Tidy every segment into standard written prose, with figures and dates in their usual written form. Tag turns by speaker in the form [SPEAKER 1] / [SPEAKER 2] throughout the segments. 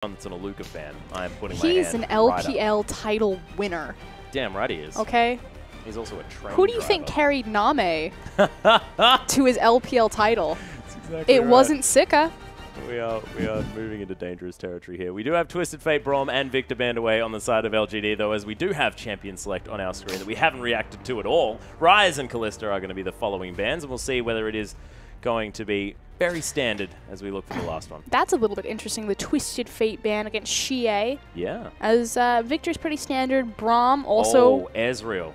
[SPEAKER 1] That's an Aluka fan. I am putting my
[SPEAKER 2] He's
[SPEAKER 1] hand
[SPEAKER 2] an LPL title winner.
[SPEAKER 1] Damn right he is.
[SPEAKER 2] Okay.
[SPEAKER 1] He's also a train
[SPEAKER 2] Who do you think carried Name to his LPL title?
[SPEAKER 1] Exactly
[SPEAKER 2] it
[SPEAKER 1] right.
[SPEAKER 2] wasn't Sika.
[SPEAKER 1] We are moving into dangerous territory here. We do have Twisted Fate Braum and Victor Bandaway on the side of LGD, though, as we do have Champion Select on our screen that we haven't reacted to at all. Rise and Callista are going to be the following bans, and we'll see whether it is going to be very standard as we look for the last one.
[SPEAKER 2] That's a little bit interesting, the Twisted Fate ban against Xie.
[SPEAKER 1] Yeah.
[SPEAKER 2] As Victor's pretty standard, Braum also...
[SPEAKER 1] Oh, Ezreal.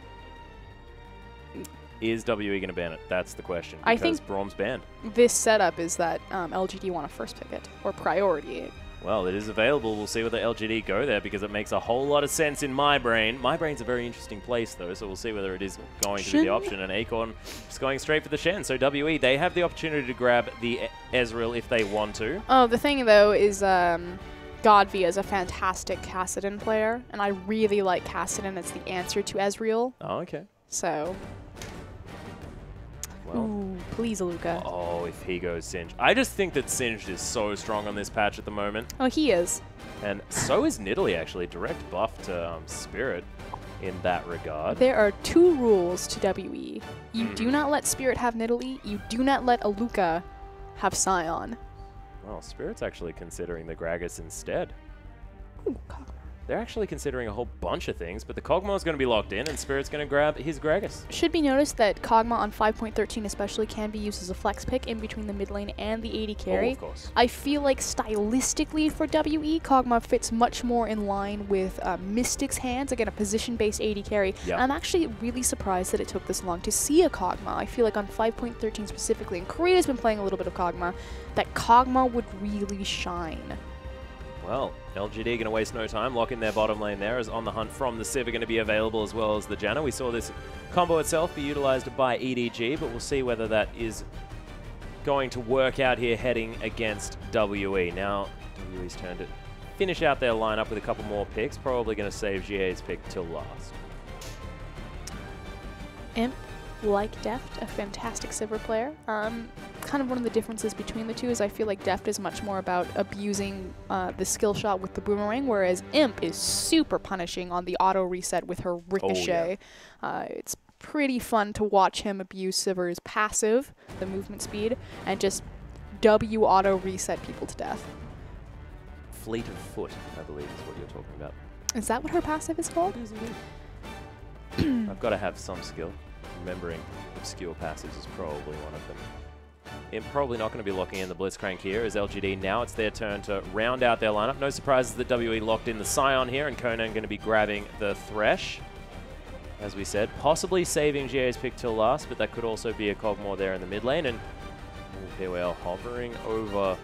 [SPEAKER 1] Is WE going to ban it? That's the question.
[SPEAKER 2] I think
[SPEAKER 1] Braum's banned.
[SPEAKER 2] This setup is that LGD want to first pick it, or priority it.
[SPEAKER 1] Well, it is available. We'll see whether LGD go there, because it makes a whole lot of sense in my brain. My brain's a very interesting place, though, so we'll see whether it is going to be the option. And Acorn is going straight for the Shen. So WE, they have the opportunity to grab the Ezreal if they want to.
[SPEAKER 2] Oh, the thing, though, is Godvi is a fantastic Kassadin player, and I really like Kassadin as the answer to Ezreal.
[SPEAKER 1] Oh, okay.
[SPEAKER 2] So...
[SPEAKER 1] Well,
[SPEAKER 2] ooh, please, Aluka.
[SPEAKER 1] Oh, if he goes Singed. I just think that Singed is so strong on this patch at the moment.
[SPEAKER 2] Oh, he is.
[SPEAKER 1] And so is Nidalee, actually. Direct buff to Spirit in that regard.
[SPEAKER 2] There are 2 rules to WE. You do not let Spirit have Nidalee. You do not let Aluka have Scion.
[SPEAKER 1] Well, Spirit's actually considering the Gragas instead.
[SPEAKER 2] Ooh, Kog'Maw.
[SPEAKER 1] They're actually considering a whole bunch of things, but the Kog'Maw is going to be locked in, and Spirit's going to grab his Gragas. Should
[SPEAKER 2] be noticed that Kog'Maw on 5.13 especially can be used as a flex pick in between the mid lane and the AD carry.
[SPEAKER 1] Oh, of course.
[SPEAKER 2] I feel like stylistically for WE, Kog'Maw fits much more in line with Mystic's hands, again, a position-based AD carry.
[SPEAKER 1] Yep.
[SPEAKER 2] I'm actually really surprised that it took this long to see a Kog'Maw. I feel like on 5.13 specifically, and Korea's been playing a little bit of Kog'Maw, that Kog'Maw would really shine.
[SPEAKER 1] Well, LGD going to waste no time, lock in their bottom lane there, as On the Hunt from the Civ are going to be available as well as the Janna. We saw this combo itself be utilized by EDG, but we'll see whether that is going to work out here heading against WE. Now, WE's turn to finish out their lineup with a couple more picks, probably going to save GA's pick till last.
[SPEAKER 2] Imp, like Deft, a fantastic Sivir player. Kind of one of the differences between the two is I feel like Deft is much more about abusing the skill shot with the boomerang, whereas Imp is super punishing on the auto reset with her ricochet. Oh, yeah. It's pretty fun to watch him abuse Sivir's passive, the movement speed, and just W auto reset people to death.
[SPEAKER 1] Fleet of Foot, I believe, is what you're talking about.
[SPEAKER 2] Is that what her passive is called?
[SPEAKER 1] It is indeed. I've got to have some skill. Remembering obscure passives is probably one of them. Probably not going to be locking in the Blitzcrank here as LGD. Now it's their turn to round out their lineup. No surprises that WE locked in the Scion here, and Conan going to be grabbing the Thresh. As we said, possibly saving GA's pick till last, but that could also be a Kog'Maw there in the mid lane. And here we are hovering over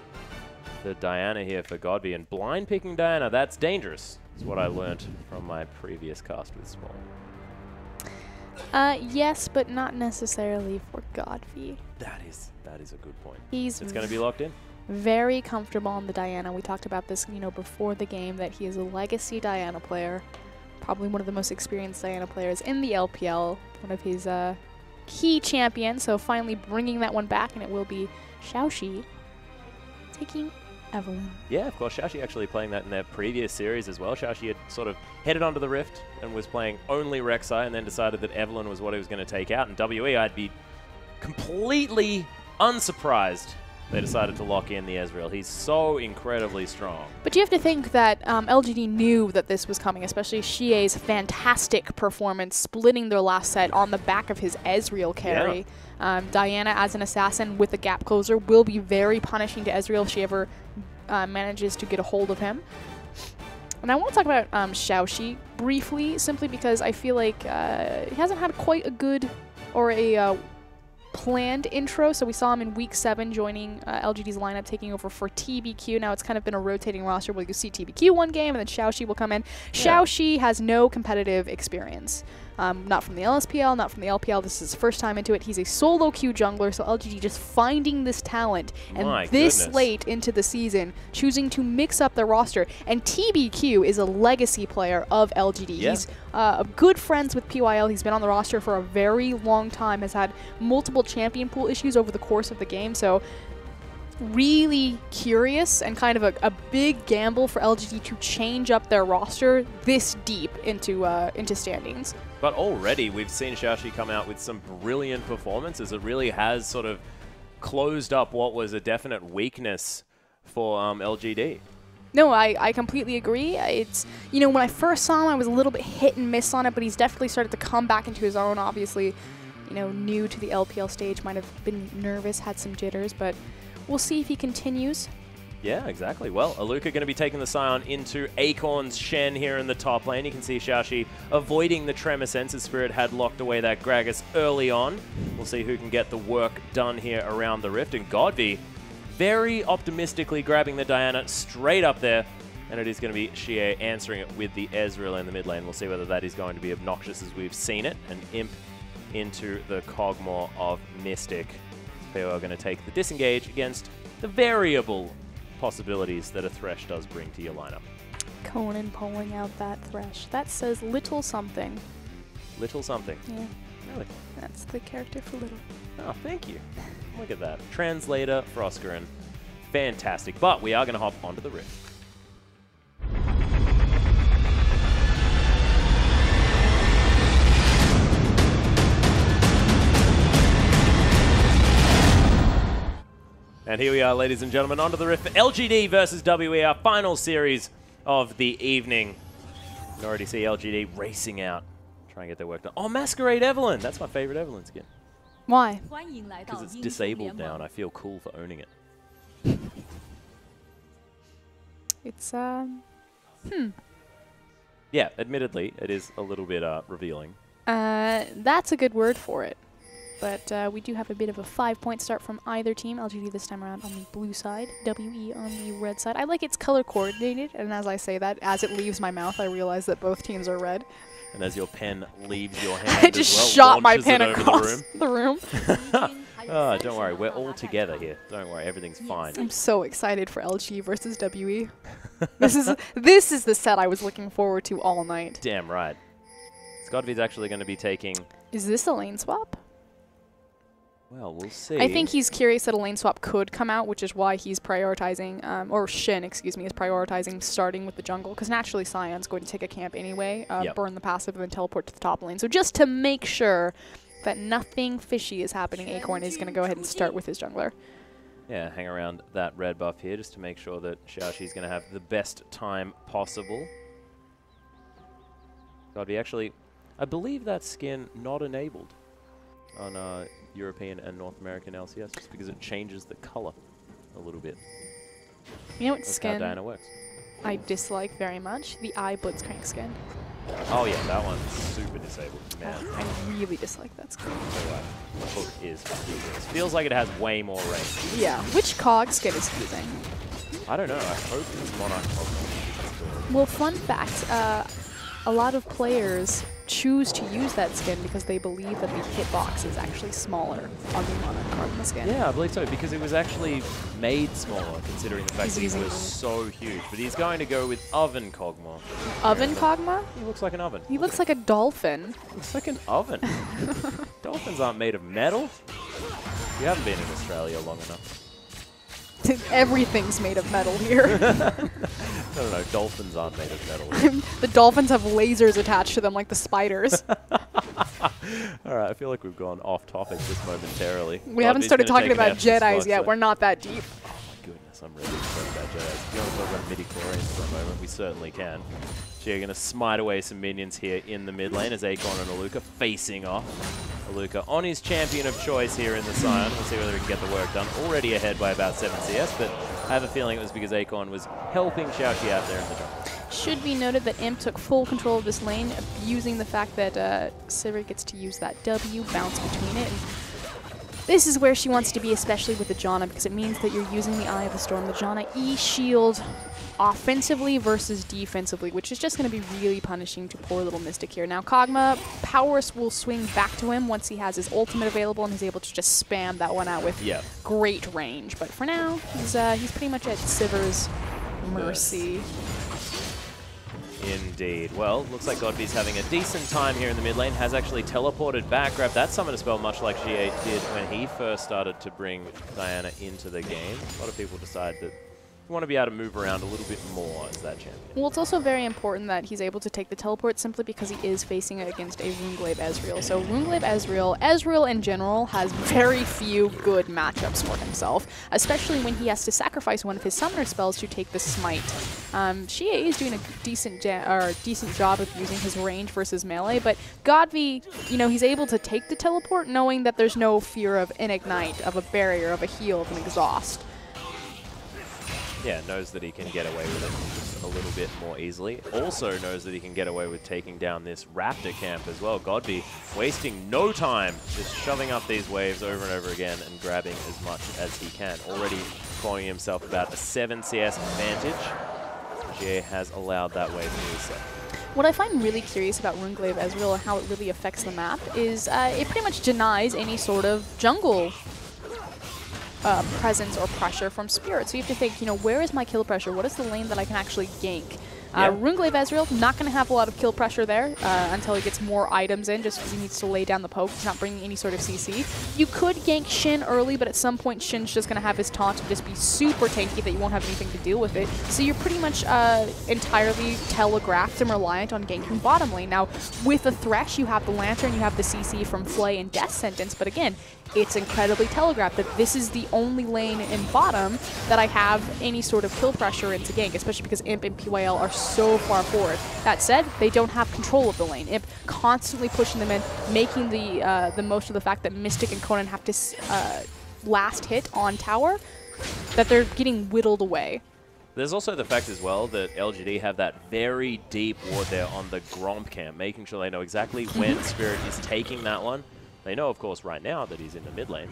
[SPEAKER 1] the Diana here for Godby. And blind picking Diana, that's dangerous, is what I learned from my previous cast with Small.
[SPEAKER 2] Yes, but not necessarily for Godby.
[SPEAKER 1] That is a good point.
[SPEAKER 2] It's
[SPEAKER 1] going to be locked in.
[SPEAKER 2] Very comfortable on the Diana. We talked about this, before the game, that he is a legacy Diana player. Probably one of the most experienced Diana players in the LPL. One of his key champions. So finally bringing that one back, and it will be Xiaoxi taking Evelyn.
[SPEAKER 1] Yeah, of course. Xiaoxi actually playing that in their previous series as well. Xiaoxi had sort of headed onto the Rift and was playing only Rek'Sai, and then decided that Evelyn was what he was going to take out. And WE, I'd be completely unsurprised they decided to lock in the Ezreal. He's so incredibly strong.
[SPEAKER 2] But you have to think that LGD knew that this was coming, especially Xie's fantastic performance, splitting their last set on the back of his Ezreal carry. Yeah. Diana, as an assassin with a gap closer, will be very punishing to Ezreal if she ever manages to get a hold of him. And I want to talk about Xiaoxi briefly, simply because I feel like he hasn't had quite a good or a planned intro. So we saw him in week 7 joining LGD's lineup, taking over for TBQ. Now it's kind of been a rotating roster where you see TBQ one game and then Xiaoxi will come in. Yeah. Xiaoxi has no competitive experience. Not from the LSPL, not from the LPL. This is his first time into it. He's a solo queue jungler, so LGD just finding this talent and this late into the season, choosing to mix up their roster. And TBQ is a legacy player of LGD. Yeah. He's good friends with PYL. He's been on the roster for a very long time, has had multiple champion pool issues over the course of the game, so really curious and kind of a big gamble for LGD to change up their roster this deep into standings.
[SPEAKER 1] But already we've seen Xiaoxi come out with some brilliant performances. It really has sort of closed up what was a definite weakness for LGD.
[SPEAKER 2] No, I completely agree. It's, you know, when I first saw him, I was a little bit hit and miss on it, but he's definitely started to come back into his own. Obviously, you know, new to the LPL stage, might have been nervous, had some jitters, but we'll see if he continues.
[SPEAKER 1] Yeah, exactly. Well, Aluka going to be taking the Scion into Acorn's Shen here in the top lane. You can see Xiaoxi avoiding the Tremor Sense. His Spirit had locked away that Gragas early on. We'll see who can get the work done here around the Rift. And Godby very optimistically grabbing the Diana straight up there. And it is going to be Xie answering it with the Ezreal in the mid lane. We'll see whether that is going to be obnoxious as we've seen it. An Imp into the Kog'Maw of Mystic. PO are going to take the disengage against the variable possibilities that a Thresh does bring to your lineup.
[SPEAKER 2] Conan pulling out that Thresh. That says little something.
[SPEAKER 1] Little something?
[SPEAKER 2] Yeah.
[SPEAKER 1] Really?
[SPEAKER 2] That's the character for little.
[SPEAKER 1] Oh, thank you. Look at that. Translator Froscarin. Fantastic. But we are going to hop onto the Rift. And here we are, ladies and gentlemen, onto the Rift for LGD versus WE, our final series of the evening. You can already see LGD racing out, trying to get their work done. Oh, Masquerade Evelyn! That's my favorite Evelyn skin.
[SPEAKER 2] Why?
[SPEAKER 1] Because it's disabled now and I feel cool for owning it.
[SPEAKER 2] It's,
[SPEAKER 1] Yeah, admittedly, it is a little bit revealing.
[SPEAKER 2] That's a good word for it. But we do have a bit of a 5-point start from either team. LGD this time around on the blue side, WE on the red side. I like it's color coordinated, and as I say that, as it leaves my mouth, I realize that both teams are red.
[SPEAKER 1] And as your pen leaves your hand
[SPEAKER 2] I just
[SPEAKER 1] as well,
[SPEAKER 2] shot my pen across the room.
[SPEAKER 1] Oh, don't worry, we're all together here. Don't worry, everything's fine.
[SPEAKER 2] I'm so excited for LG versus WE. this is the set I was looking forward to all night.
[SPEAKER 1] Damn right. Scottvy's actually going to be taking...
[SPEAKER 2] Is this a lane swap?
[SPEAKER 1] Well, we'll see.
[SPEAKER 2] I think he's curious that a lane swap could come out, which is why he's prioritizing, or Shin, excuse me, is prioritizing starting with the jungle, because naturally Sion's going to take a camp anyway, burn the passive, and then teleport to the top lane. So just to make sure that nothing fishy is happening, Acorn is going to go ahead and start with his jungler.
[SPEAKER 1] Yeah, hang around that red buff here just to make sure that Xiaoxi's going to have the best time possible. Godby, actually, I believe that skin not enabled on European and North American LCS, just because it changes the color a little bit.
[SPEAKER 2] You know what
[SPEAKER 1] That's
[SPEAKER 2] skin
[SPEAKER 1] how Diana works.
[SPEAKER 2] I dislike very much? The eye Blitzcrank skin.
[SPEAKER 1] Oh yeah, that one's super disabled. Man,
[SPEAKER 2] I really dislike that skin.
[SPEAKER 1] the hook is ridiculous. Feels like it has way more range.
[SPEAKER 2] Yeah. Which cog skin is he using?
[SPEAKER 1] I don't know. I hope it's Monarch.
[SPEAKER 2] Well, fun fact, a lot of players choose to use that skin because they believe that the hitbox is actually smaller on the Monarch Kog'Maw skin.
[SPEAKER 1] Yeah, I believe so, because it was actually made smaller, considering the fact that he was so huge. But he's going to go with Oven Kog'Maw.
[SPEAKER 2] Oven Kog'Maw?
[SPEAKER 1] He looks like an oven.
[SPEAKER 2] He looks like a dolphin.
[SPEAKER 1] Looks like an oven. Dolphins aren't made of metal. You haven't been in Australia long enough.
[SPEAKER 2] Everything's made of metal here.
[SPEAKER 1] No, dolphins aren't made of metal.
[SPEAKER 2] The dolphins have lasers attached to them like the spiders.
[SPEAKER 1] Alright, I feel like we've gone off topic just momentarily.
[SPEAKER 2] We haven't started talking about Jedis yet. We're not that deep.
[SPEAKER 1] Oh my goodness, I'm really excited about Jedis. If you want to talk about midi-chlorians for a moment, we certainly can. So you're going to smite away some minions here in the mid lane as Acorn and Aluka facing off. Aluka on his champion of choice here in the Scion. We'll see whether he can get the work done. Already ahead by about 7 CS, but I have a feeling it was because Acorn was helping Xiaoxi out there in the jungle.
[SPEAKER 2] Should be noted that Imp took full control of this lane, abusing the fact that Sivir gets to use that W, bounce between it. And this is where she wants to be, especially with the Janna, because it means that you're using the Eye of the Storm. The Janna E-shield offensively versus defensively, which is just going to be really punishing to poor little Mystic here. Now, Kog'Maw, Powers will swing back to him once he has his ultimate available and he's able to just spam that one out with great range. But for now, he's pretty much at Sivir's mercy.
[SPEAKER 1] Indeed. Well, looks like Godby's having a decent time here in the mid lane. Has actually teleported back, grabbed that summoner spell much like GA did when he first started to bring Diana into the game. A lot of people decide that you want to be able to move around a little bit more as that champion.
[SPEAKER 2] Well, it's also very important that he's able to take the teleport simply because he is facing it against a Runeglaive Ezreal. So Runeglaive Ezreal in general has very few good matchups for himself, especially when he has to sacrifice one of his summoner spells to take the smite. GA is doing a decent job of using his range versus melee, but Godby, you know, he's able to take the teleport knowing that there's no fear of an ignite, of a barrier, of a heal, of an exhaust.
[SPEAKER 1] Yeah, knows that he can get away with it just a little bit more easily. Also knows that he can get away with taking down this Raptor camp as well. Godby wasting no time, just shoving up these waves over and over again and grabbing as much as he can. Already calling himself about a 7 CS advantage. GA has allowed that wave to reset.
[SPEAKER 2] What I find really curious about Runeglaive Ezreal and how it really affects the map is it pretty much denies any sort of jungle presence or pressure from Spirit. So you have to think, you know, where is my kill pressure? What is the lane that I can actually gank? Runeglaive Ezreal, not going to have a lot of kill pressure there until he gets more items in, just because he needs to lay down the poke. He's not bringing any sort of CC. You could gank Shin early, but at some point Shin's just going to have his taunt and just be super tanky that you won't have anything to deal with it. So you're pretty much entirely telegraphed and reliant on ganking bottom lane. Now, with the Thresh, you have the Lantern, you have the CC from Flay and Death Sentence, but again, it's incredibly telegraphed that this is the only lane in bottom that I have any sort of kill pressure into gank, especially because Imp and PYL are so far forward. That said, they don't have control of the lane. Imp constantly pushing them in, making the most of the fact that Mystic and Conan have to last hit on tower, that they're getting whittled away.
[SPEAKER 1] There's also the fact as well that LGD have that very deep ward there on the Gromp camp, making sure they know exactly when Spirit is taking that one. They know, of course, right now that he's in the mid lane.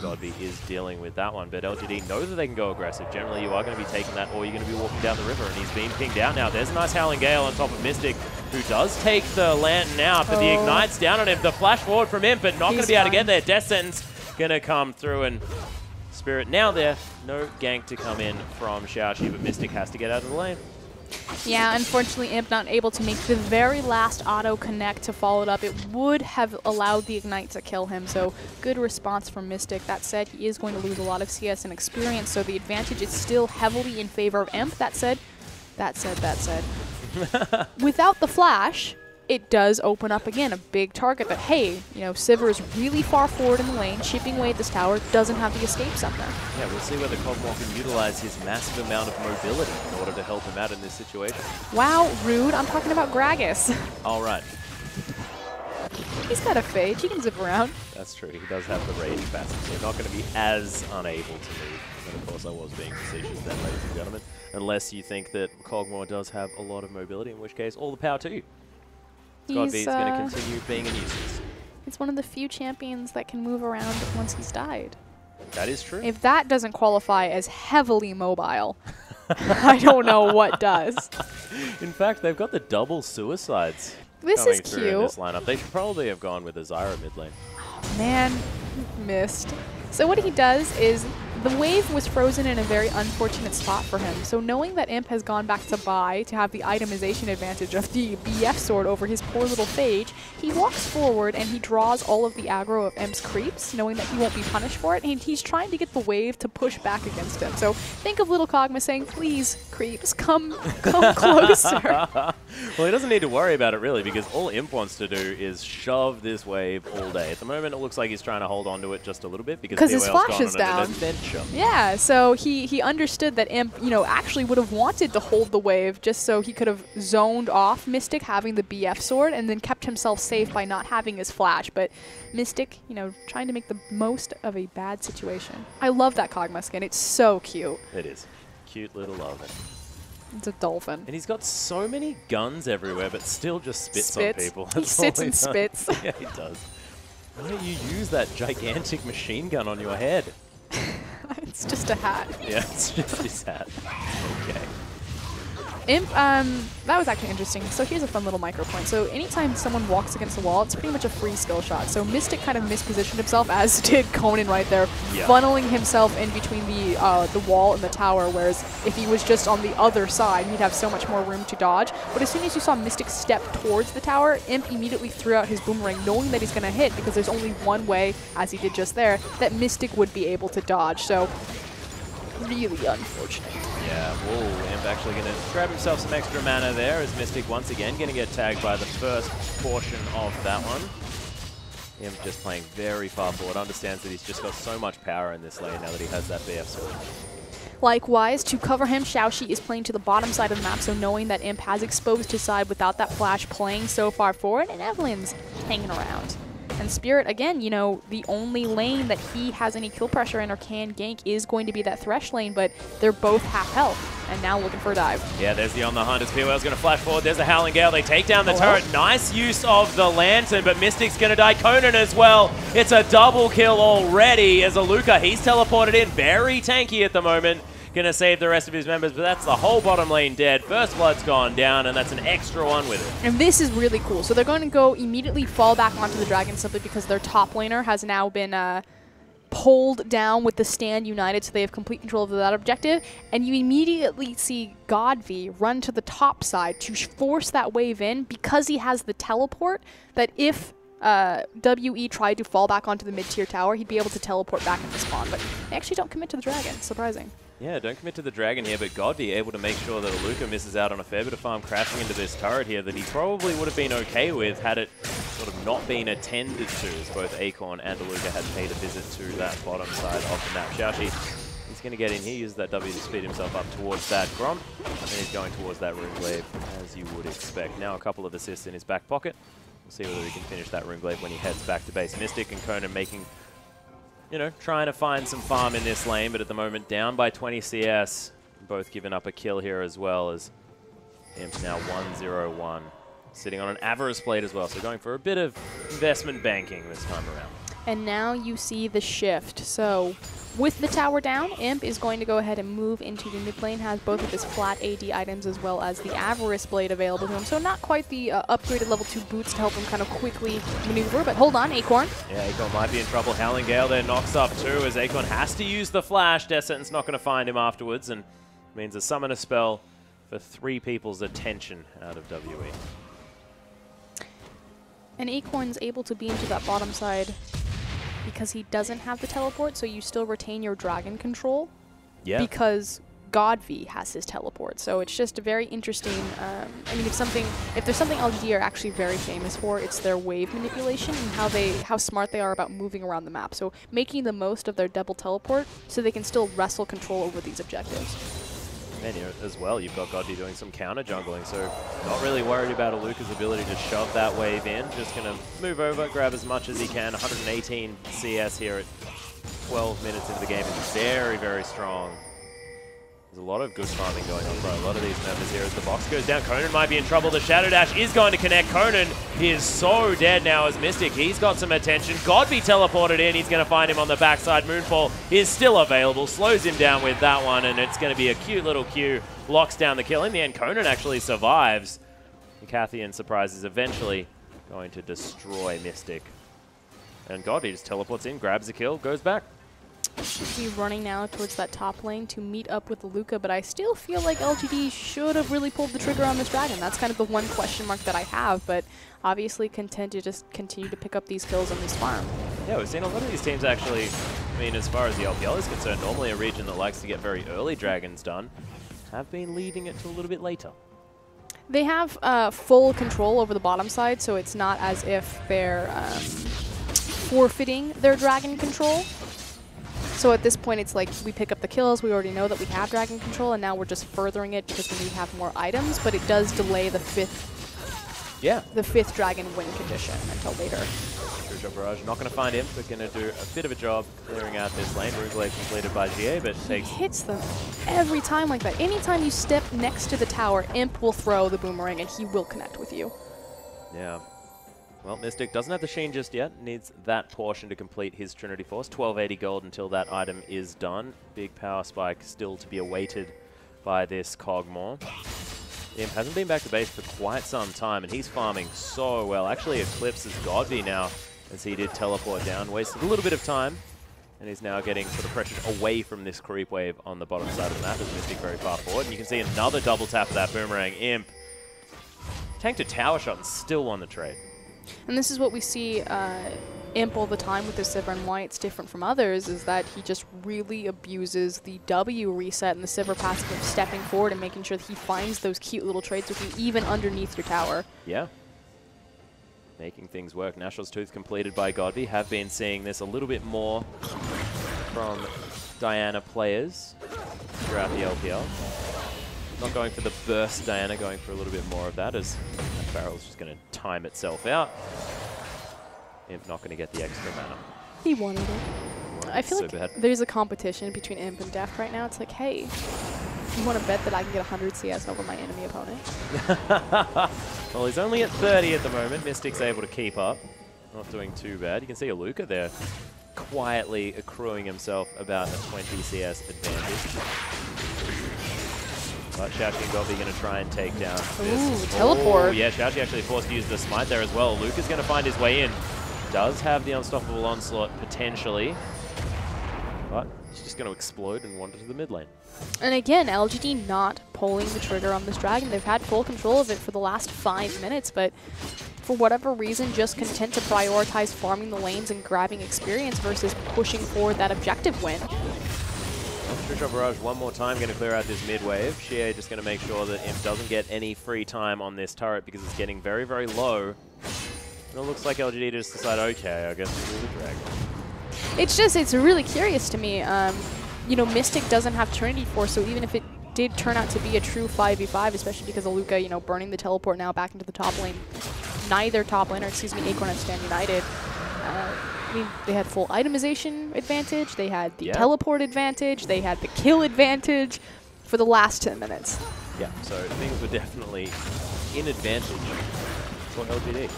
[SPEAKER 1] Godby is dealing with that one, but LGD know that they can go aggressive. Generally, you are going to be taking that, or you're going to be walking down the river, and he's being pinged out now. There's a nice Howling Gale on top of Mystic, who does take the Lantern out, but the Ignite's down on him. The flash forward from him, but not going to be able to get there. Death Sentence going to come through, and Spirit now there. No gank to come in from Xiaoxi, but Mystic has to get out of the lane.
[SPEAKER 2] Yeah, unfortunately, Imp not able to make the very last auto connect to follow it up. It would have allowed the Ignite to kill him, so good response from Mystic. That said, he is going to lose a lot of CS and experience, so the advantage is still heavily in favor of Imp. That said. Without the flash, it does open up again a big target that, hey, you know, Sivir is really far forward in the lane, chipping away at this tower, doesn't have the escape summoner. Yeah,
[SPEAKER 1] we'll see whether Cogmore can utilize his massive amount of mobility in order to help him out in this situation.
[SPEAKER 2] Wow, rude. I'm talking about Gragas.
[SPEAKER 1] All right.
[SPEAKER 2] He's got a phage. He can zip around.
[SPEAKER 1] That's true. He does have the rage capacity. You're not going to be as unable to move. And of course, I was being facetious then, ladies and gentlemen. Unless you think that Cogmore does have a lot of mobility, in which case, all the power to you. Godby's going to continue being a nuisance.
[SPEAKER 2] It's one of the few champions that can move around once he's died.
[SPEAKER 1] That is true.
[SPEAKER 2] If that doesn't qualify as heavily mobile, I don't know what does.
[SPEAKER 1] In fact, they've got the double suicides
[SPEAKER 2] this
[SPEAKER 1] coming
[SPEAKER 2] is
[SPEAKER 1] through
[SPEAKER 2] cute.
[SPEAKER 1] in this lineup. They should probably have gone with a Zyra mid lane.
[SPEAKER 2] Oh, man, missed. So what he does is the wave was frozen in a very unfortunate spot for him. So knowing that Imp has gone back to buy to have the itemization advantage of the BF sword over his poor little phage, he walks forward and he draws all of the aggro of Imp's creeps, knowing that he won't be punished for it, and he's trying to get the wave to push back against him. So think of little Kog'Maw saying, please, creeps, come closer.
[SPEAKER 1] Well, he doesn't need to worry about it really, because all Imp wants to do is shove this wave all day. At the moment, it looks like he's trying to hold on to it just a little bit because
[SPEAKER 2] his flash is down. Yeah, so he understood that Imp, you know, actually would have wanted to hold the wave just so he could have zoned off Mystic having the BF sword and then kept himself safe by not having his flash. But Mystic, you know, trying to make the most of a bad situation. I love that Kog'Maw skin. It's so cute.
[SPEAKER 1] It is. Cute little oven.
[SPEAKER 2] It's a dolphin.
[SPEAKER 1] And he's got so many guns everywhere, but still just spits on people.
[SPEAKER 2] He sits and spits.
[SPEAKER 1] Yeah, he does. Why don't you use that gigantic machine gun on your head?
[SPEAKER 2] It's just a hat.
[SPEAKER 1] Yeah, it's just his hat. Okay.
[SPEAKER 2] Imp, that was actually interesting. So here's a fun little micro point. So anytime someone walks against the wall, it's pretty much a free skill shot. So Mystic kind of mispositioned himself, as did Conan right there, funneling himself in between the wall and the tower, whereas if he was just on the other side, he'd have so much more room to dodge. But as soon as you saw Mystic step towards the tower, Imp immediately threw out his boomerang, knowing that he's going to hit, because there's only one way, as he did just there, that Mystic would be able to dodge. So really unfortunate.
[SPEAKER 1] Yeah, whoa, Imp actually going to grab himself some extra mana there, as Mystic once again going to get tagged by the first portion of that one. Imp just playing very far forward, understands that he's just got so much power in this lane now that he has that BF sword.
[SPEAKER 2] Likewise, to cover him, Xiaoxi is playing to the bottom side of the map, so knowing that Imp has exposed his side without that flash, playing so far forward, and Evelyn's hanging around. And Spirit, again, you know, the only lane that he has any kill pressure in or can gank is going to be that Thresh lane, but they're both half health, and now looking for a dive. Yeah,
[SPEAKER 1] there's the on the hunt as POL's going to flash forward. There's the Howling Gale. They take down the turret. Nice use of the Lantern, but Mystic's going to die. Conan as well. It's a double kill already as Aluka, he's teleported in. Very tanky at the moment. Going to save the rest of his members, but that's the whole bottom lane dead. First Blood's gone down, and that's an extra one with it.
[SPEAKER 2] And this is really cool. So they're going to go immediately fall back onto the Dragon simply because their top laner has now been pulled down with the stand united, so they have complete control of that objective. And you immediately see Godv run to the top side to force that wave in because he has the teleport that if WE tried to fall back onto the mid-tier tower, he'd be able to teleport back into spawn. But they actually don't commit to the Dragon. Surprising.
[SPEAKER 1] Yeah, don't commit to the Dragon here, but Godv able to make sure that Aluka misses out on a fair bit of farm crashing into this turret here that he probably would have been okay with had it sort of not been attended to, as both Acorn and Aluka had paid a visit to that bottom side of the map. Xiaoxi, he's going to get in here, use that W to speed himself up towards that Gromp, and he's going towards that Rune Glaive, as you would expect. Now a couple of assists in his back pocket. We'll see whether he can finish that Rune Glaive when he heads back to base. Mystic and Conan making, you know, trying to find some farm in this lane, but at the moment down by 20 CS. Both giving up a kill here as well, as Imp's now 1-0-1. Sitting on an Avarice Blade as well, so going for a bit of investment banking this time around.
[SPEAKER 2] And now you see the shift. So with the tower down, Imp is going to go ahead and move into the mid lane, has both of his flat AD items as well as the Avarice Blade available to him. So not quite the upgraded level 2 boots to help him kind of quickly maneuver, but hold on, Acorn.
[SPEAKER 1] Yeah, Acorn might be in trouble. Howling Gale there knocks up too, as Acorn has to use the flash. Death Sentence not going to find him afterwards, and means a summon a spell for 3 people's attention out of WE.
[SPEAKER 2] And Acorn's able to be into that bottom side because he doesn't have the teleport, so you still retain your dragon control.
[SPEAKER 1] Yeah.
[SPEAKER 2] Because Godv has his teleport, so it's just a very interesting. I mean, if there's something LGD are actually very famous for, it's their wave manipulation and how smart they are about moving around the map. So making the most of their double teleport, so they can still wrestle control over these objectives.
[SPEAKER 1] And here as well, you've got Godv doing some counter jungling, so not really worried about Aluka's ability to shove that wave in. Just going to move over, grab as much as he can. 118 CS here at 12 minutes into the game is very, very strong. There's a lot of good farming going on by a lot of these members here as the box goes down. Conan might be in trouble. The Shadow Dash is going to connect. Conan is so dead now as Mystic. He's got some attention. Godv teleported in. He's going to find him on the backside. Moonfall is still available. Slows him down with that one, and it's going to be a cute little Q. Locks down the kill. In the end, Conan actually survives. And Cathian Surprise is eventually going to destroy Mystic. And Godv just teleports in, grabs the kill, goes back.
[SPEAKER 2] He's running now towards that top lane to meet up with Aluka, but I still feel like LGD should have really pulled the trigger on this Dragon. That's kind of the one question mark that I have, but obviously content to just continue to pick up these kills on this farm.
[SPEAKER 1] Yeah, we've seen a lot of these teams actually, I mean, as far as the LPL is concerned, normally a region that likes to get very early Dragons done, have been leaving it to a little bit later.
[SPEAKER 2] They have full control over the bottom side, so it's not as if they're forfeiting their Dragon control. So at this point, it's like we pick up the kills, we already know that we have Dragon control, and now we're just furthering it because we have more items, but it does delay the fifth Dragon win condition until later.
[SPEAKER 1] True Barrage not going to find him, but going to do a bit of a job clearing out this lane. Rune Glaive completed by GA, but takes...
[SPEAKER 2] hits them every time like that. Anytime you step next to the tower, Imp will throw the boomerang and he will connect with you.
[SPEAKER 1] Yeah. Well, Mystic doesn't have the Sheen just yet. Needs that portion to complete his Trinity Force. 1280 gold until that item is done. Big power spike still to be awaited by this Cogmore. Imp hasn't been back to base for quite some time, and he's farming so well. Actually eclipses Godby now, as he did teleport down. Wasted a little bit of time, and he's now getting sort of pressured away from this creep wave on the bottom side of the map as Mystic very far forward. And you can see another double tap of that boomerang. Imp tanked a tower shot and still won the trade.
[SPEAKER 2] And this is what we see Imp all the time with this Sivir, and why it's different from others is that he just really abuses the W reset and the Sivir passive of stepping forward and making sure that he finds those cute little trades with you even underneath your tower.
[SPEAKER 1] Yeah. Making things work. Nationals Tooth completed by Godby. Have been seeing this a little bit more from Diana players throughout the LPL. Not going for the burst Diana, going for a little bit more of that, as that barrel's just going to time itself out. Imp not going to get the extra mana.
[SPEAKER 2] He wanted it. I feel like there's a competition between Imp and Deft right now. It's like, hey, you want to bet that I can get 100 CS over my enemy opponent?
[SPEAKER 1] Well, he's only at 30 at the moment. Mystic's able to keep up. Not doing too bad. You can see Aluka there quietly accruing himself about a 20 CS advantage. But Xiaoxi and Godby going to try and take down this.
[SPEAKER 2] Ooh, teleport.
[SPEAKER 1] Oh, yeah, Xiaoxi actually forced to use the smite there as well. Luca's going to find his way in. Does have the unstoppable onslaught potentially, but he's just going to explode and wander to the mid lane.
[SPEAKER 2] And again, LGD not pulling the trigger on this dragon. They've had full control of it for the last 5 minutes, but for whatever reason, just content to prioritize farming the lanes and grabbing experience versus pushing forward that objective win.
[SPEAKER 1] Trish Barrage one more time, going to clear out this mid wave. Xie just going to make sure that Imp doesn't get any free time on this turret because it's getting very, very low. And it looks like LGD just decided, okay, I guess we'll do the dragon.
[SPEAKER 2] It's really curious to me. You know, Mystic doesn't have Trinity Force, so even if it did turn out to be a true 5v5, especially because Aluka, you know, burning the teleport now back into the top lane, neither top laner, excuse me, Acorn and Stand United, I mean, they had full itemization advantage, they had the teleport advantage, they had the kill advantage for the last 10 minutes.
[SPEAKER 1] Yeah, so things were definitely in advantage for LGD.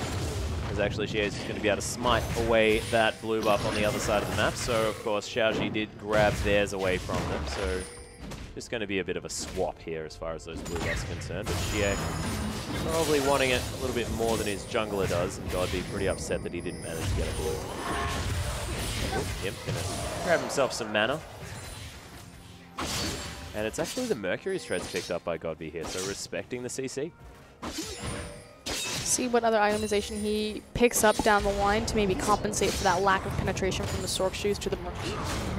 [SPEAKER 1] Because actually Xie's going to be able to smite away that blue buff on the other side of the map. So, of course, Xiaoxi did grab theirs away from them. So, just going to be a bit of a swap here as far as those blue buffs are concerned. But Xie probably wanting it a little bit more than his jungler does. And God'd be pretty upset that he didn't manage to get a blue. Yep, going to grab himself some mana. And it's actually the Mercury's Treads picked up by Godby here. So, respecting the CC.
[SPEAKER 2] See what other itemization he picks up down the line to maybe compensate for that lack of penetration from the Sork shoes to the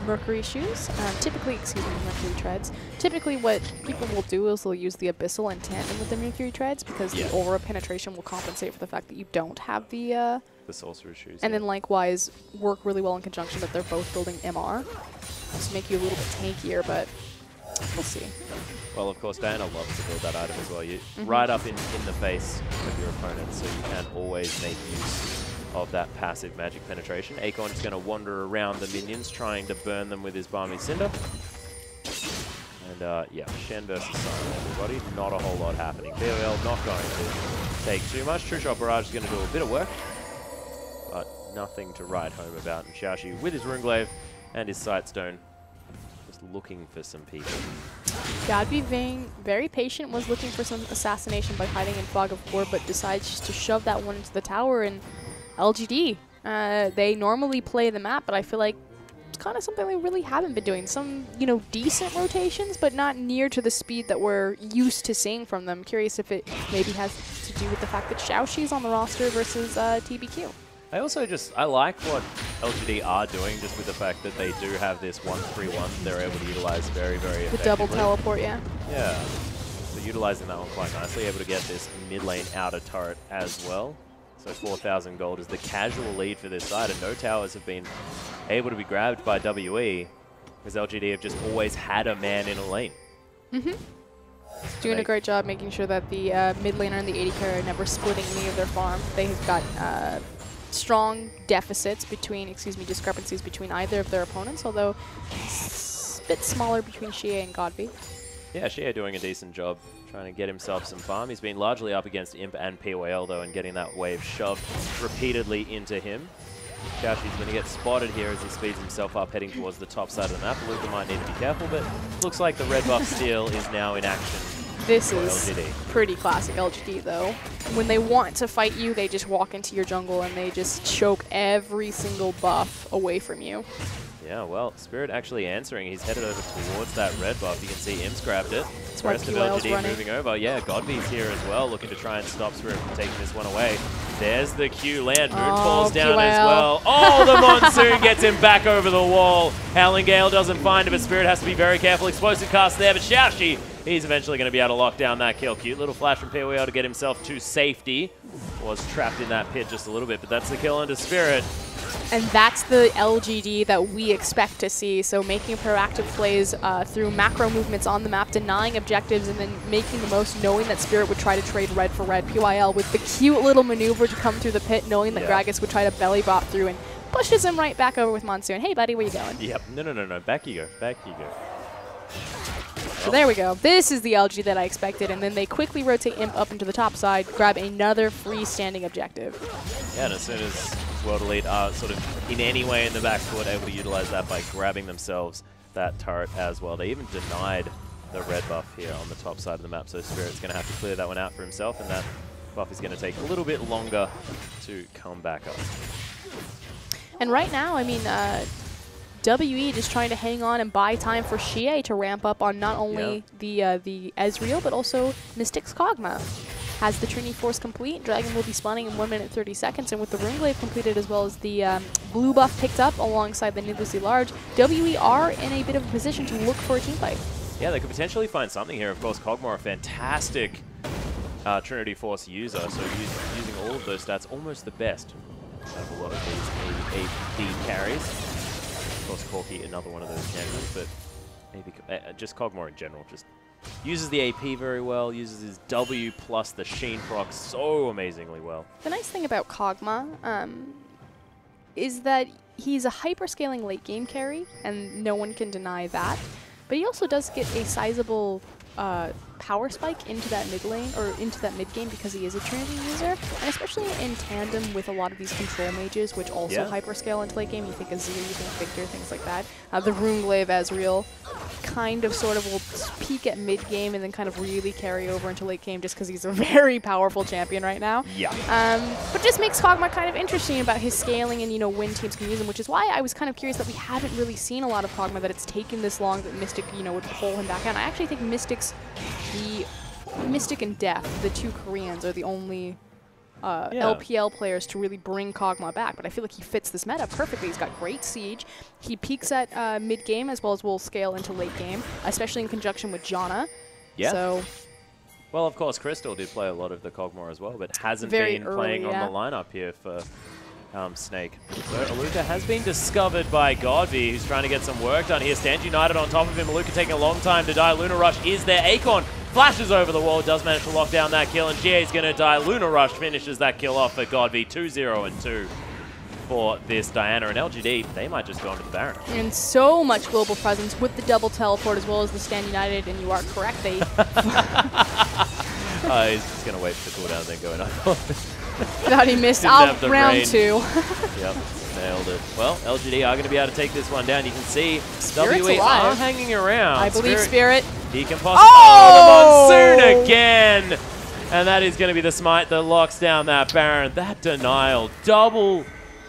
[SPEAKER 2] Mercury shoes. Typically, excuse me, Mercury Treads. Typically what people will do is they'll use the Abyssal in tandem with the Mercury Treads because the aura penetration will compensate for the fact that you don't have the
[SPEAKER 1] Sorcerer shoes.
[SPEAKER 2] And then likewise work really well in conjunction that they're both building MR. Just make you a little bit tankier, but we'll see.
[SPEAKER 1] Well, of course, Diana loves to build that item as well. You right up in the face of your opponent, so you can always make use of that passive magic penetration. Acorn is going to wander around the minions, trying to burn them with his Balmy Cinder. And yeah, Shen versus Simon, everybody. Not a whole lot happening. BOL not going to take too much. True Shot Barrage is going to do a bit of work, but nothing to write home about. And Xiaoxi with his Runeglaive and his Sightstone, just looking for some people.
[SPEAKER 2] Godby being very patient, was looking for some assassination by hiding in Fog of War, but decides just to shove that one into the tower. And LGD, they normally play the map, but I feel like it's kind of something they really haven't been doing. Some, you know, decent rotations, but not near to the speed that we're used to seeing from them. Curious if it maybe has to do with the fact that Xiaoxi's on the roster versus TBQ.
[SPEAKER 1] I also I like what LGD are doing, just with the fact that they do have this 1-3-1 they're able to utilize very, very effectively.
[SPEAKER 2] The double teleport, yeah.
[SPEAKER 1] Yeah. So utilizing that one quite nicely, able to get this mid lane outer turret as well. So 4,000 gold is the casual lead for this side, and no towers have been able to be grabbed by WE, because LGD have just always had a man in a lane.
[SPEAKER 2] Doing a great job making sure that the mid laner and the AD carry are never splitting any of their farm. They have got strong deficits between, discrepancies between either of their opponents, although it's a bit smaller between Xie and Godby.
[SPEAKER 1] Yeah, Xie doing a decent job trying to get himself some farm. He's been largely up against Imp and PYL though, and getting that wave shoved repeatedly into him. Xiaoxi's going to get spotted here as he speeds himself up, heading towards the top side of the map. Luca might need to be careful, but looks like the red buff steal is now in action
[SPEAKER 2] This is
[SPEAKER 1] LGD.
[SPEAKER 2] pretty classic LGD, though. When they want to fight you, they just walk into your jungle and they just choke every single buff away from you.
[SPEAKER 1] Yeah, well, Spirit actually answering. He's headed over towards that red buff. You can see Imps grabbed it.
[SPEAKER 2] That's
[SPEAKER 1] The
[SPEAKER 2] why
[SPEAKER 1] rest of
[SPEAKER 2] PYL's
[SPEAKER 1] LGD
[SPEAKER 2] running.
[SPEAKER 1] moving over. Yeah, Godby's here as well, looking to try and stop Spirit from taking this one away. There's the Q land. Moon falls down
[SPEAKER 2] PYL.
[SPEAKER 1] as well. Oh, the Monsoon gets him back over the wall. Howling Gale doesn't find him, but Spirit has to be very careful. Explosive cast there, but Xiaoxi, he's eventually going to be able to lock down that kill. Cute little flash from PYL to get himself to safety. Was trapped in that pit just a little bit, but that's the kill into Spirit.
[SPEAKER 2] And that's the LGD that we expect to see. So making proactive plays through macro movements on the map, denying objectives, and then making the most, knowing that Spirit would try to trade red for red. PYL with the cute little maneuver to come through the pit, knowing that Gragas would try to belly bop through and pushes him right back over with Monsoon. Hey, buddy, where you going?
[SPEAKER 1] Yep. No. Back you go. Back you go.
[SPEAKER 2] So there we go. This is the LG that I expected, and then they quickly rotate Imp up into the top side, grab another freestanding objective.
[SPEAKER 1] Yeah, and as soon as World Elite are sort of in any way in the backcourt able to utilize that by grabbing themselves that turret as well. They even denied the red buff here on the top side of the map, so Spirit's going to have to clear that one out for himself, and that buff is going to take a little bit longer to come back up.
[SPEAKER 2] And right now, I mean, WE just trying to hang on and buy time for Xie to ramp up on not only the Ezreal, but also Mystic's Kog'Maw. Has the Trinity Force complete, Dragon will be spawning in 1 minute 30 seconds, and with the Runeglaive completed as well as the blue buff picked up alongside the needlessly large, WE are in a bit of a position to look for a team fight. Yeah,
[SPEAKER 1] they could potentially find something here. Of course, Kog'Maw, a fantastic Trinity Force user, so using all of those stats, almost the best out of a lot of these AD carries. Of course, Corki, another one of those champions, but maybe just Kog'Maw in general, just uses the AP very well, uses his W plus the Sheen proc so amazingly well.
[SPEAKER 2] The nice thing about Kog'Maw is that he's a hyper-scaling late game carry, and no one can deny that. But he also does get a sizable power spike into that mid lane, or into that mid game, because he is a Trinity user, and especially in tandem with a lot of these control mages, which also hyperscale into late game. You think Azir, you think Victor, things like that. The Runeglaive Ezreal kind of sort of will peak at mid game and then kind of really carry over into late game just because he's a very powerful champion right now.
[SPEAKER 1] Yeah.
[SPEAKER 2] But just makes Kog'Maw kind of interesting about his scaling and, you know, when teams can use him, which is why I was kind of curious that we haven't really seen a lot of Kog'Maw, that it's taken this long that Mystic, you know, would pull him back out. I actually think Mystic and Death, the two Koreans, are the only LPL players to really bring Kog'Maw back, but I feel like he fits this meta perfectly. He's got great siege. He peaks at mid-game as well as will scale into late game, especially in conjunction with Janna.
[SPEAKER 1] Yeah.
[SPEAKER 2] So,
[SPEAKER 1] well, of course, Crystal did play a lot of the Kog'Maw as well, but hasn't
[SPEAKER 2] very
[SPEAKER 1] been
[SPEAKER 2] early,
[SPEAKER 1] playing on the lineup here for Snake. So Aluka has been discovered by Godby, who's trying to get some work done here. Stand United on top of him. Aluka taking a long time to die. Luna Rush is there. Akon flashes over the wall, does manage to lock down that kill, and GA's going to die. Luna Rush finishes that kill off for Godby. 2-0 and 2 for this Diana. And LGD, they might just go into the Baron.
[SPEAKER 2] And so much global presence with the double teleport as well as the Stand United, and you are correct. They
[SPEAKER 1] he's just going to wait for the cooldown and then go in.
[SPEAKER 2] thought he missed out round 2.
[SPEAKER 1] Yep, nailed it. Well, LGD are going to be able to take this one down. You can see
[SPEAKER 2] Spirit's
[SPEAKER 1] WE
[SPEAKER 2] alive.
[SPEAKER 1] are hanging around.
[SPEAKER 2] I believe Spirit.
[SPEAKER 1] He can possibly... Oh, the Monsoon again! And that is going to be the smite that locks down that Baron. That denial, double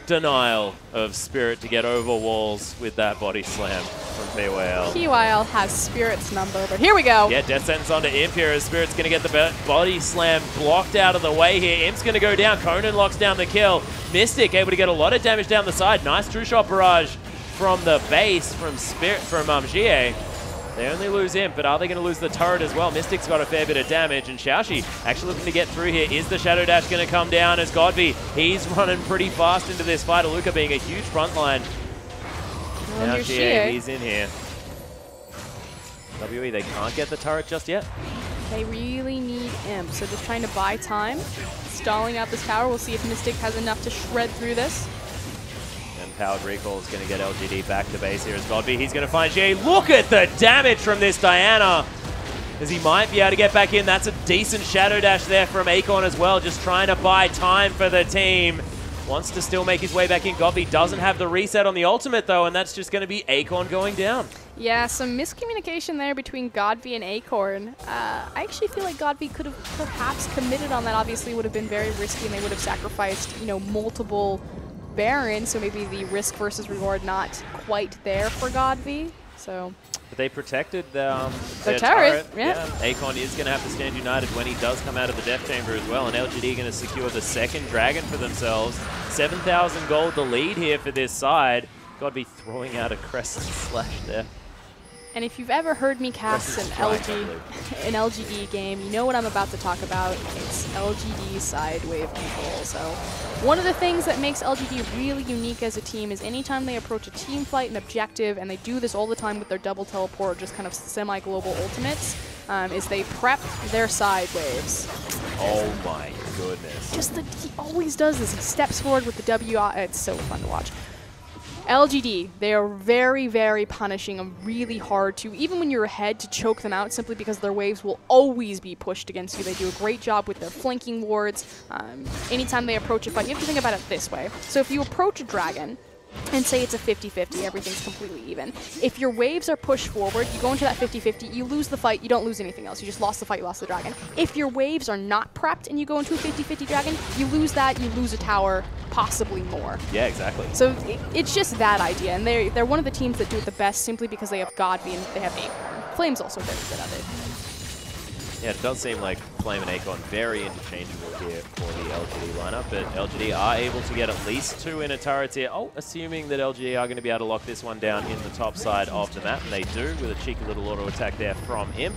[SPEAKER 1] denial of Spirit to get over walls with that body slam from PYL.
[SPEAKER 2] PYL has Spirit's number, but here we go.
[SPEAKER 1] Yeah, Death Sentence onto Imp here as Spirit's going to get the body slam blocked out of the way here. Imp's going to go down. Conan locks down the kill. Mystic able to get a lot of damage down the side. Nice true shot barrage from the base from GA. They only lose Imp, but are they going to lose the turret as well? Mystic's got a fair bit of damage, and Xiaoxi actually looking to get through here. Is the Shadow Dash going to come down as Godby? He's running pretty fast into this fight. Aluka being a huge front line. Now he's in here. WE, they can't get the turret just yet.
[SPEAKER 2] They really need Imp, so just trying to buy time. Stalling out this tower. We'll see if Mystic has enough to shred through this.
[SPEAKER 1] And Powered Recall is going to get LGD back to base here as Godby. He's going to find GA. Look at the damage from this Diana, as he might be able to get back in. That's a decent Shadow Dash there from Akon as well, just trying to buy time for the team. Wants to still make his way back in. Godby doesn't have the reset on the ultimate though, and that's just going to be Akon going down.
[SPEAKER 2] Yeah, some miscommunication there between Godby and Acorn. I actually feel like Godby could have perhaps committed on that. Obviously, would have been very risky, and they would have sacrificed, you know, multiple Barons. So maybe the risk versus reward not quite there for Godby. So.
[SPEAKER 1] But they protected their
[SPEAKER 2] turret.
[SPEAKER 1] Yeah. Acorn is going to have to stand united when he does come out of the Death Chamber as well, and LGD going to secure the second Dragon for themselves. 7,000 gold the lead here for this side. Godby throwing out a Crescent Slash there.
[SPEAKER 2] And if you've ever heard me cast an LGD game, you know what I'm about to talk about. It's LGD side wave control. So one of the things that makes LGD really unique as a team is anytime they approach a team fight, an objective, and they do this all the time with their double teleport, just kind of semi-global ultimates, is they prep their side waves.
[SPEAKER 1] Oh my goodness.
[SPEAKER 2] Just that he always does this. He steps forward with the W. It's so fun to watch. LGD, they are very, very punishing and really hard to, even when you're ahead, to choke them out simply because their waves will always be pushed against you. They do a great job with their flanking wards. Anytime they approach a fight, you have to think about it this way. So if you approach a dragon, and say it's a 50-50, everything's completely even. If your waves are pushed forward, you go into that 50-50, you lose the fight, you don't lose anything else. You just lost the fight, you lost the dragon. If your waves are not prepped and you go into a 50-50 dragon, you lose that, you lose a tower, possibly more.
[SPEAKER 1] Yeah, exactly.
[SPEAKER 2] So it's just that idea, and they're one of the teams that do it the best simply because they have Godby and they have Acorn. Flame's also very good at it.
[SPEAKER 1] Yeah, it does seem like Flame and Acorn very interchangeable here for the LGD lineup, but LGD are able to get at least 2 inner turrets here. Oh, assuming that LGD are going to be able to lock this one down in the top side of the map, and they do with a cheeky little auto attack there from Imp.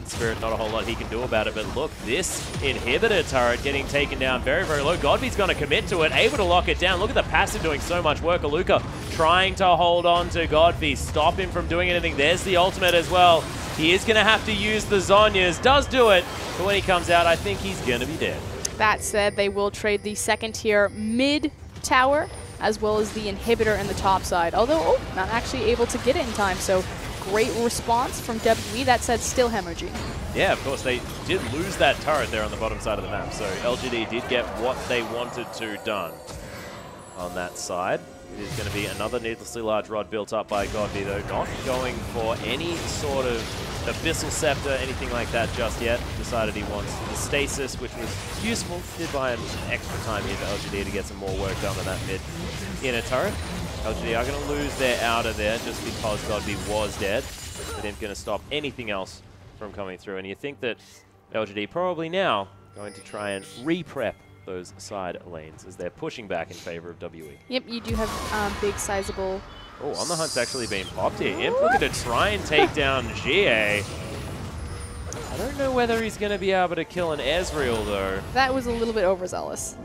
[SPEAKER 1] Spirit, not a whole lot he can do about it, but look, this inhibitor turret getting taken down very, very low. Godby's going to commit to it, able to lock it down. Look at the passive doing so much work. Aluka trying to hold on to Godby, stop him from doing anything. There's the ultimate as well. He is going to have to use the Zhonya's, does do it, but when he comes out, I think he's going to be dead. That
[SPEAKER 2] said, they will trade the second tier mid tower, as well as the inhibitor in the top side, although not actually able to get it in time, so great response from WE. That said, still hemorrhaging.
[SPEAKER 1] Yeah, of course, they did lose that turret there on the bottom side of the map, so LGD did get what they wanted to done on that side. It is going to be another needlessly large rod built up by Godby, though not going for any sort of Abyssal Scepter, anything like that just yet. Decided he wants the Stasis, which was useful. Did buy him extra time here for LGD to get some more work done on that mid inner turret. LGD are going to lose their outer there just because Godby was dead. But him going to stop anything else from coming through. And you think that LGD probably now going to try and re-prep those side lanes as they're pushing back in favor of WE.
[SPEAKER 2] Yep, you do have big, sizable...
[SPEAKER 1] Oh, On the Hunt's actually been popped here. Imp looking to try and take down GA. I don't know whether he's going to be able to kill an Ezreal, though.
[SPEAKER 2] That was a little bit overzealous.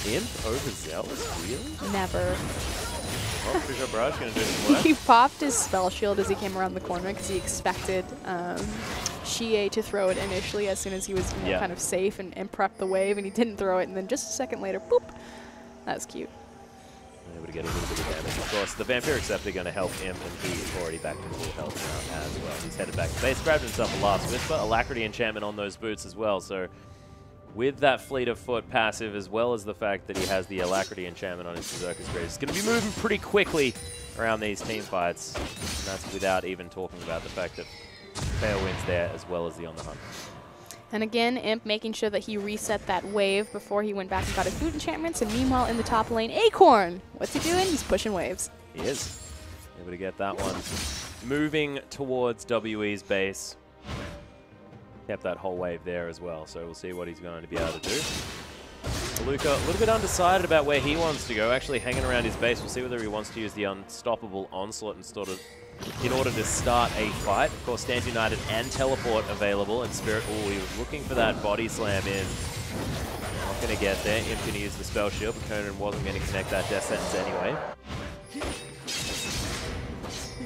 [SPEAKER 1] Imp overzealous? Really?
[SPEAKER 2] Never.
[SPEAKER 1] Oh, Fisher Brush going to do some work.
[SPEAKER 2] He popped his spell shield as he came around the corner because he expected Xie to throw it initially as soon as he was kind of safe and prepped the wave, and he didn't throw it, and then just a second later, boop. That was cute.
[SPEAKER 1] Able to get a little bit of damage. Of course, the Vampiric Scepter going to help Imp, and he's already back to full health now as well. He's headed back to base, grabbed himself a Last Whisper, Alacrity enchantment on those boots as well, so with that Fleet of Foot passive, as well as the fact that he has the Alacrity enchantment on his Berserker's Grace, he's going to be moving pretty quickly around these team fights. And that's without even talking about the fact that Tailwind's there as well as the On the Hunt.
[SPEAKER 2] And again, Imp making sure that he reset that wave before he went back and got his boot enchantments. And meanwhile, in the top lane, Acorn, what's he doing? He's pushing waves.
[SPEAKER 1] He is. Able to get that one. Moving towards WE's base. Kept that whole wave there as well, so we'll see what he's going to be able to do. Luca, a little bit undecided about where he wants to go, actually hanging around his base. We'll see whether he wants to use the Unstoppable Onslaught and sort of in order to start a fight. Of course, Stand United and Teleport available, and Spirit, he was looking for that body slam in. Not going to get there. Imp going to use the Spell Shield, but Conan wasn't going to connect that Death Sentence anyway.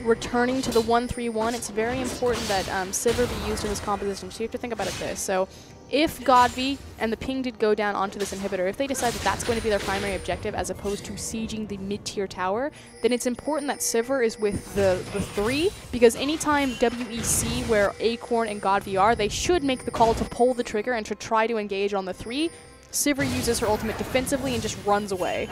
[SPEAKER 2] Returning to the 1-3-1, it's very important that Sivir be used in this composition. So you have to think about it this. So if Godby and the ping did go down onto this inhibitor, if they decide that that's going to be their primary objective as opposed to sieging the mid-tier tower, then it's important that Sivir is with the 3, because anytime WEC where Acorn and Godby are, they should make the call to pull the trigger and to try to engage on the 3. Sivir uses her ultimate defensively and just runs away.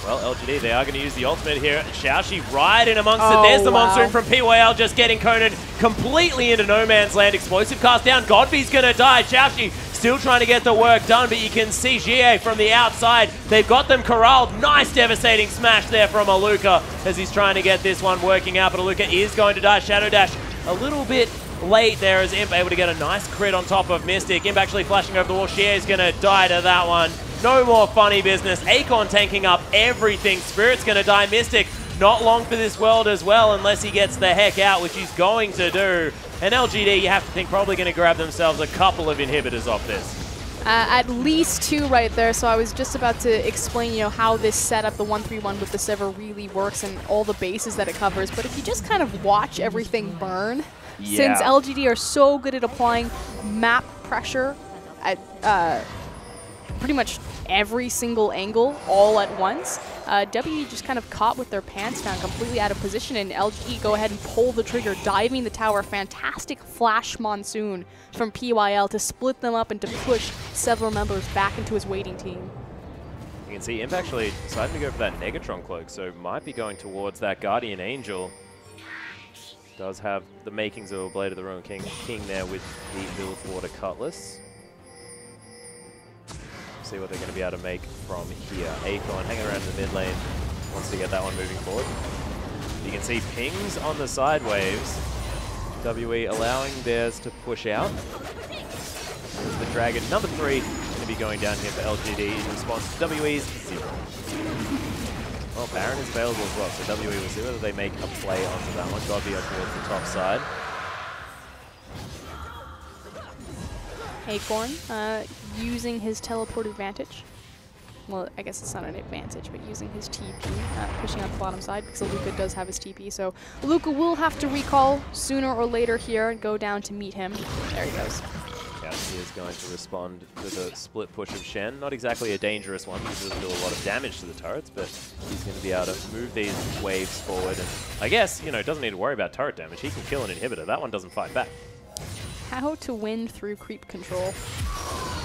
[SPEAKER 1] Well, LGD, they are going to use the ultimate here. Xiaoxi right in amongst it.
[SPEAKER 2] Oh,
[SPEAKER 1] There's the
[SPEAKER 2] wow.
[SPEAKER 1] Monsoon from PYL just getting Conan completely into no man's land. Explosive cast down. Godby's going to die. Xiaoxi still trying to get the work done, but you can see GA from the outside. They've got them corralled. Nice devastating smash there from Aluka as he's trying to get this one working out, but Aluka is going to die. Shadow Dash a little bit late there as Imp able to get a nice crit on top of Mystic. Imp actually flashing over the wall. Shea is going to die to that one. No more funny business. Akon tanking up everything. Spirit's going to die. Mystic not long for this world as well unless he gets the heck out, which he's going to do. And LGD, you have to think, probably going to grab themselves a couple of inhibitors off this.
[SPEAKER 2] At least 2 right there, so I was just about to explain, you know, how this setup, the 1-3-1 with the Sever really works and all the bases that it covers. But if you just kind of watch everything burn, since LGD are so good at applying map pressure at pretty much every single angle all at once, WE just kind of caught with their pants down, completely out of position, and LGD go ahead and pull the trigger, diving the tower. Fantastic flash monsoon from PYL to split them up and to push several members back into his waiting team.
[SPEAKER 1] You can see Imp actually decided to go for that Negatron cloak, so might be going towards that Guardian Angel. Does have the makings of a Blade of the Ruined King there with the Bilgewater Cutlass. See what they're going to be able to make from here. Akon hanging around in the mid lane, wants to get that one moving forward. You can see pings on the side waves. WE allowing theirs to push out. There's the Dragon. Number 3 going to be going down here for LGD in response to WE's 0. Well, Baron is available as well, so WE will see whether they make a play onto that one. Godby up towards the top side.
[SPEAKER 2] Acorn using his teleport advantage. Well, I guess it's not an advantage, but using his TP, pushing out the bottom side because Aluka does have his TP. So Aluka will have to recall sooner or later here and go down to meet him. There he goes.
[SPEAKER 1] He is going to respond to the split push of Shen. Not exactly a dangerous one because it doesn't do a lot of damage to the turrets, but he's going to be able to move these waves forward. And I guess, you know, doesn't need to worry about turret damage. He can kill an inhibitor. That one doesn't fight back.
[SPEAKER 2] How to win through creep control.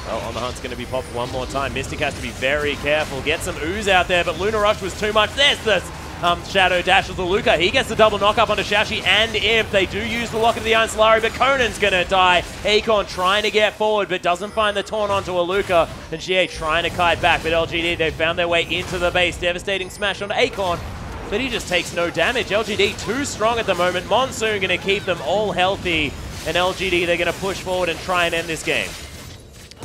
[SPEAKER 1] Well, On the Hunt's going to be popped one more time. Mystic has to be very careful. Get some ooze out there, but Lunar Rush was too much. There's the Shadow Dash of the Luca. He gets the double knock-up onto Xiaoxi and Imp. They do use the Locket of the Iron Solari, but Conan's going to die. Akon trying to get forward, but doesn't find the taunt onto Aluka. And GA trying to kite back, but LGD, they found their way into the base. Devastating smash onto Akon, but he just takes no damage. LGD too strong at the moment. Monsoon going to keep them all healthy. And LGD, they're going to push forward and try and end this game.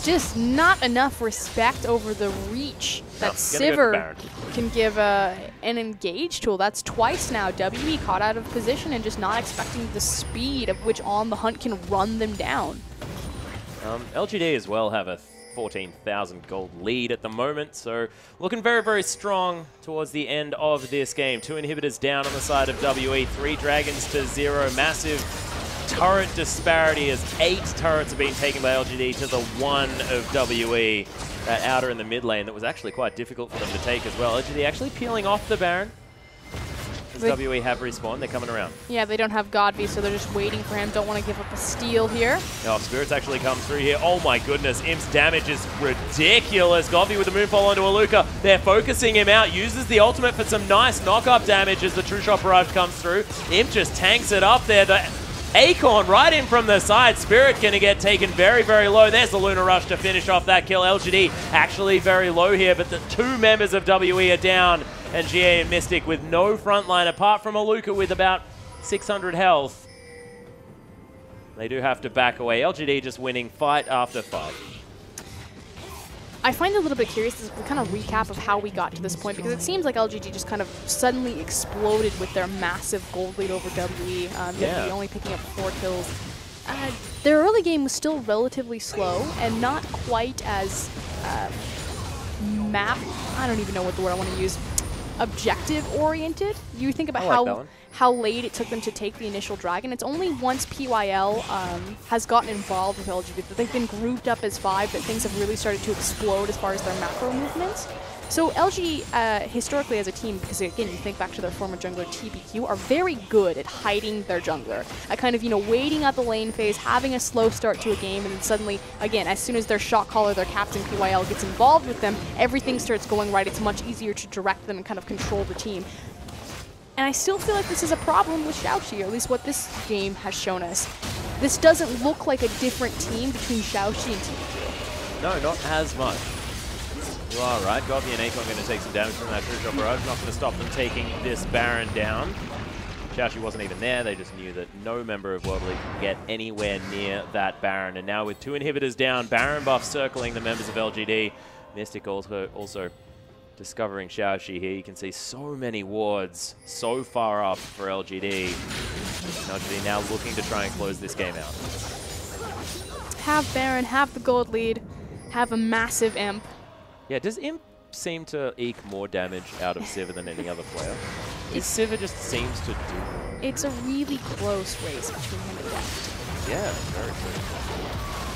[SPEAKER 2] Just not enough respect over the reach that Sivir can give an engage tool. That's twice now. WE caught out of position and just not expecting the speed of which On the Hunt can run them down.
[SPEAKER 1] LGD as well have a 14,000 gold lead at the moment, so looking very, very strong towards the end of this game. 2 inhibitors down on the side of WE, 3 dragons to 0. Massive turret disparity as 8 turrets are being taken by LGD to the 1 of WE. That outer in the mid lane that was actually quite difficult for them to take as well. LGD actually peeling off the Baron. As WE have respawned, they're coming around. Yeah,
[SPEAKER 2] they don't have Godby, so they're just waiting for him. Don't want to give up a steal here.
[SPEAKER 1] Oh, Spirit's actually come through here. Oh my goodness, Imp's damage is ridiculous. Godby with the moonfall onto Aluka. They're focusing him out. Uses the ultimate for some nice knock-up damage as the True Shot Barrage comes through. Imp just tanks it up there. The Akon right in from the side. Spirit going to get taken very, very low. There's the Lunar Rush to finish off that kill. LGD actually very low here, but the 2 members of WE are down. And GA and Mystic with no frontline apart from Aluka with about 600 health. They do have to back away. LGD just winning fight after fight.
[SPEAKER 2] I find it a little bit curious to kind of recap of how we got to this point, because it seems like LGD just kind of suddenly exploded with their massive gold lead over WE. WE only picking up 4 kills. Their early game was still relatively slow and not quite as I don't even know what the word I want to use. Objective-oriented. You think about how late it took them to take the initial dragon. It's only once PYL has gotten involved with LGD that they've been grouped up as 5 that things have really started to explode as far as their macro movements. So LG, historically as a team, because again, you think back to their former jungler TBQ, are very good at hiding their jungler. At kind of, you know, waiting at the lane phase, having a slow start to a game, and then suddenly, again, as soon as their shot caller, their captain PYL gets involved with them, everything starts going right. It's much easier to direct them and kind of control the team. And I still feel like this is a problem with Xiaoxi, or at least what this game has shown us. This doesn't look like a different team between Xiaoxi and TBQ.
[SPEAKER 1] No, not as much. You are right. Godby and Akon going to take some damage from that crucial barrage. Not going to stop them taking this Baron down. Xiaoxi wasn't even there. They just knew that no member of World League could get anywhere near that Baron. And now with 2 inhibitors down, Baron buff circling the members of LGD. Mystic also discovering Xiaoxi here. You can see so many wards so far up for LGD. And LGD now looking to try and close this game out.
[SPEAKER 2] Have Baron, have the gold lead, have a massive imp.
[SPEAKER 1] Yeah, does Imp seem to eke more damage out of Sivir than any other player? Sivir just seems to do.
[SPEAKER 2] It's a really close race between him and Deft.
[SPEAKER 1] Yeah, very true.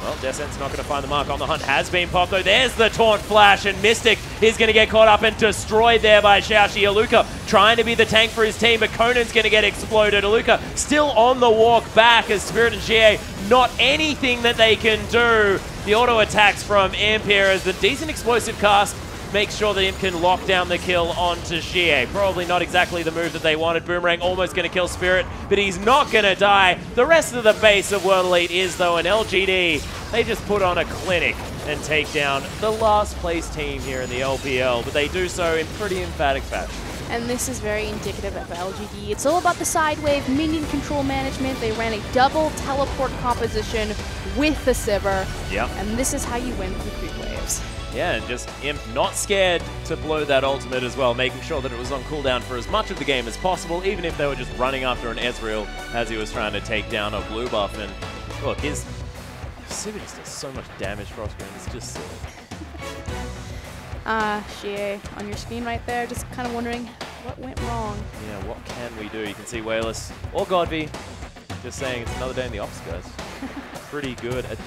[SPEAKER 1] Well, Descent's not going to find the mark on the hunt. Has been popped though. There's the taunt flash, and Mystic is going to get caught up and destroyed there by Xiaoxi. Aluka trying to be the tank for his team, but Conan's going to get exploded. Aluka still on the walk back as Spirit and GA, not anything that they can do. The auto attacks from Imp here as the decent explosive cast makes sure that Imp can lock down the kill onto GA. Probably not exactly the move that they wanted. Boomerang almost going to kill Spirit, but he's not going to die. The rest of the base of World Elite is, though, an LGD. They just put on a clinic and take down the last place team here in the LPL, but they do so in pretty emphatic fashion.
[SPEAKER 2] And this is very indicative of LGD. It's all about the side wave, minion control management. They ran a double teleport composition with the Sivir.
[SPEAKER 1] Yep.
[SPEAKER 2] And this is how you win through creep waves.
[SPEAKER 1] Yeah, and just Imp not scared to blow that ultimate as well, making sure that it was on cooldown for as much of the game as possible, even if they were just running after an Ezreal as he was trying to take down a blue buff. And look, his Sivir just does so much damage cross screen. It's just silly.
[SPEAKER 2] GA on your screen right there, just kind of wondering what went wrong.
[SPEAKER 1] Yeah, what can we do? You can see Wayless or Godby just saying it's another day in the office, guys. Pretty good at